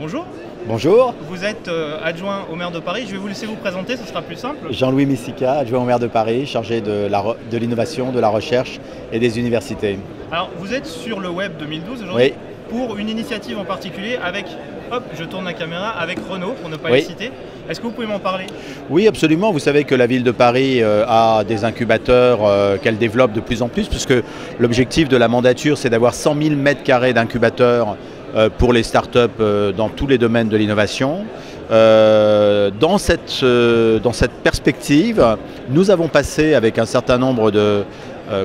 Bonjour, Bonjour, vous êtes adjoint au maire de Paris. Je vais vous laisser vous présenter, ce sera plus simple. Jean-Louis Missika, adjoint au maire de Paris, chargé de l'innovation, de la recherche et des universités. Alors, vous êtes sur le web 2012 aujourd'hui Oui, pour une initiative en particulier avec, hop, je tourne la caméra, avec Renault, pour ne pas Oui. les citer. Est-ce que vous pouvez m'en parler? oui, absolument. Vous savez que la ville de Paris a des incubateurs qu'elle développe de plus en plus, puisque l'objectif de la mandature, c'est d'avoir 100 000 mètres carrés d'incubateurs pour les startups dans tous les domaines de l'innovation. Dans cette perspective, nous avons passé avec un certain nombre de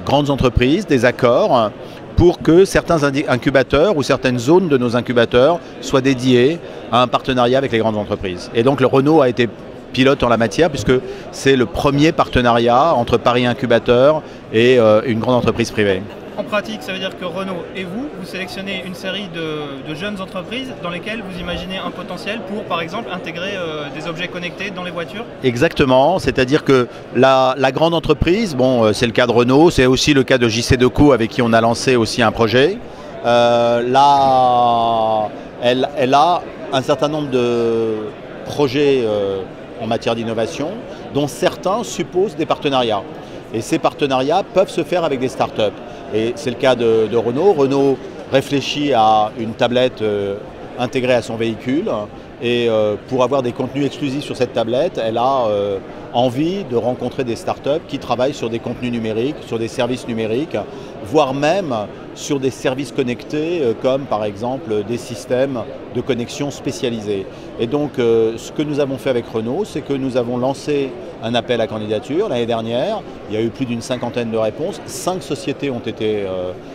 grandes entreprises des accords pour que certains incubateurs ou certaines zones de nos incubateurs soient dédiées à un partenariat avec les grandes entreprises. Et donc le Renault a été pilote en la matière puisque c'est le premier partenariat entre Paris Incubateur et une grande entreprise privée. En pratique, ça veut dire que Renault et vous sélectionnez une série de jeunes entreprises dans lesquelles vous imaginez un potentiel pour, par exemple, intégrer des objets connectés dans les voitures? Exactement, c'est-à-dire que la grande entreprise, bon, c'est le cas de Renault, c'est aussi le cas de JC Decaux avec qui on a lancé aussi un projet. Là, elle a un certain nombre de projets en matière d'innovation, dont certains supposent des partenariats. Et ces partenariats peuvent se faire avec des startups. Et c'est le cas de Renault. Renault réfléchit à une tablette intégrée à son véhicule. Et pour avoir des contenus exclusifs sur cette tablette, elle a envie de rencontrer des startups qui travaillent sur des contenus numériques, sur des services numériques, voire même sur des services connectés comme par exemple des systèmes de connexion spécialisés. Et donc ce que nous avons fait avec Renault, c'est que nous avons lancé un appel à candidature l'année dernière. Il y a eu plus d'une cinquantaine de réponses. 5 sociétés ont été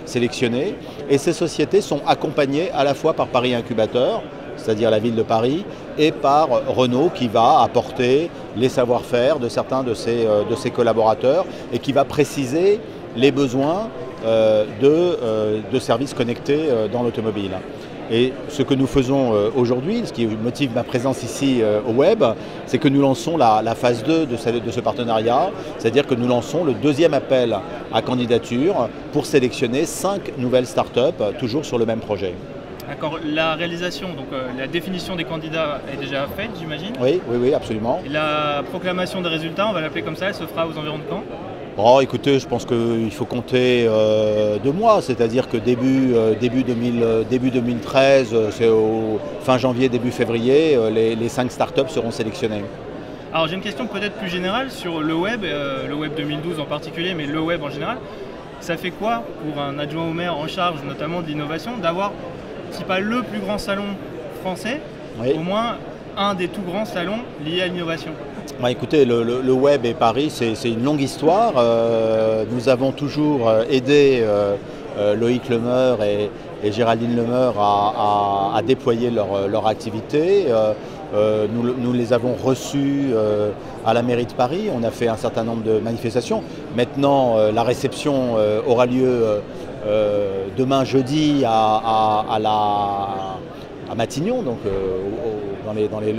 sélectionnées et ces sociétés sont accompagnées à la fois par Paris Incubateur, c'est-à-dire la ville de Paris, et par Renault qui va apporter les savoir-faire de certains de ses collaborateurs et qui va préciser les besoins de services connectés dans l'automobile. Et ce que nous faisons aujourd'hui, ce qui motive ma présence ici au web, c'est que nous lançons la phase 2 de ce partenariat, c'est-à-dire que nous lançons le deuxième appel à candidature pour sélectionner 5 nouvelles startups, toujours sur le même projet. D'accord, la réalisation, donc la définition des candidats est déjà faite, j'imagine. Oui, absolument. Et la proclamation des résultats, on va l'appeler comme ça, elle se fera aux environs de quand? Oh, écoutez, je pense qu'il faut compter 2 mois, c'est-à-dire que début 2013, c'est au fin janvier, début février, les 5 startups seront sélectionnées. Alors j'ai une question peut-être plus générale sur le web 2012 en particulier, mais le web en général. Ça fait quoi pour un adjoint au maire en charge notamment de l'innovation d'avoir, si pas le plus grand salon français, Oui. au moins un des tout grands salons liés à l'innovation? Bah, écoutez, le web et Paris, c'est une longue histoire. Nous avons toujours aidé Loïc Lemeur et Géraldine Lemeur à déployer leur activité. Nous les avons reçus à la mairie de Paris. On a fait un certain nombre de manifestations. Maintenant, la réception aura lieu demain jeudi à Matignon, donc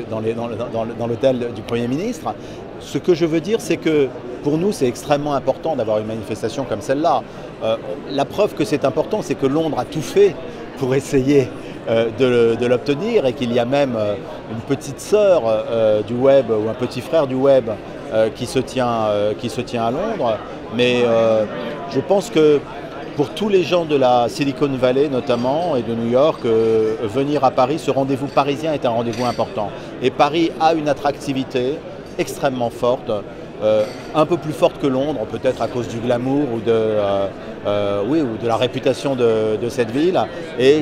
dans l'hôtel du Premier ministre. Ce que je veux dire, c'est que pour nous, c'est extrêmement important d'avoir une manifestation comme celle-là. La preuve que c'est important, c'est que Londres a tout fait pour essayer de l'obtenir et qu'il y a même une petite sœur du web ou un petit frère du web qui se tient à Londres. Mais je pense que pour tous les gens de la Silicon Valley notamment et de New York, venir à Paris, ce rendez-vous parisien est un rendez-vous important. Et Paris a une attractivité extrêmement forte, un peu plus forte que Londres, peut-être à cause du glamour ou de la réputation de cette ville. Et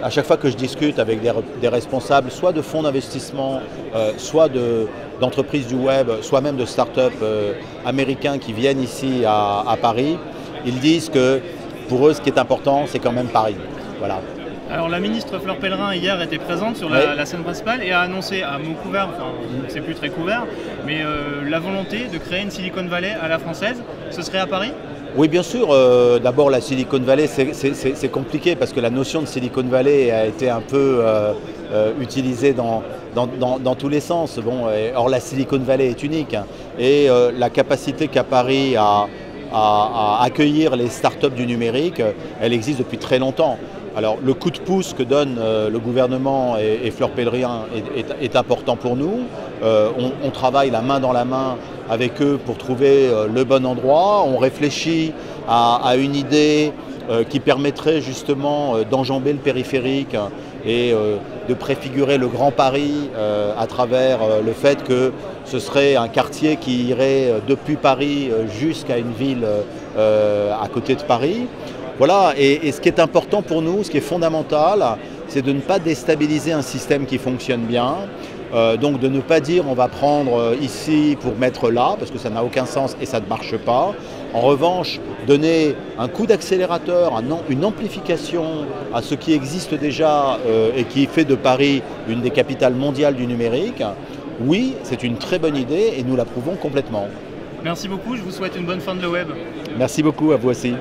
à chaque fois que je discute avec des responsables, soit de fonds d'investissement, soit d'entreprises du web, soit même de start-up américains qui viennent ici à Paris, ils disent que pour eux, ce qui est important, c'est quand même Paris. Voilà. Alors la ministre Fleur Pellerin hier était présente sur la scène principale et a annoncé à mots couverts, enfin c'est plus très couvert, mais la volonté de créer une Silicon Valley à la française. Ce serait à Paris? Oui, bien sûr. D'abord, la Silicon Valley, c'est compliqué parce que la notion de Silicon Valley a été un peu utilisée dans tous les sens. Bon, or, la Silicon Valley est unique. Hein, et la capacité qu'a Paris à accueillir les startups du numérique, elle existe depuis très longtemps. Alors le coup de pouce que donne le gouvernement et Fleur Pellerin est important pour nous. On travaille la main dans la main avec eux pour trouver le bon endroit. On réfléchit à une idée qui permettrait justement d'enjamber le périphérique et de préfigurer le Grand Paris à travers le fait que ce serait un quartier qui irait depuis Paris jusqu'à une ville à côté de Paris. Voilà, et ce qui est important pour nous, ce qui est fondamental, c'est de ne pas déstabiliser un système qui fonctionne bien. Donc de ne pas dire on va prendre ici pour mettre là, parce que ça n'a aucun sens et ça ne marche pas. En revanche, donner un coup d'accélérateur, une amplification à ce qui existe déjà et qui fait de Paris une des capitales mondiales du numérique, oui, c'est une très bonne idée et nous l'approuvons complètement. Merci beaucoup, je vous souhaite une bonne fin de le web. Merci beaucoup, à vous aussi.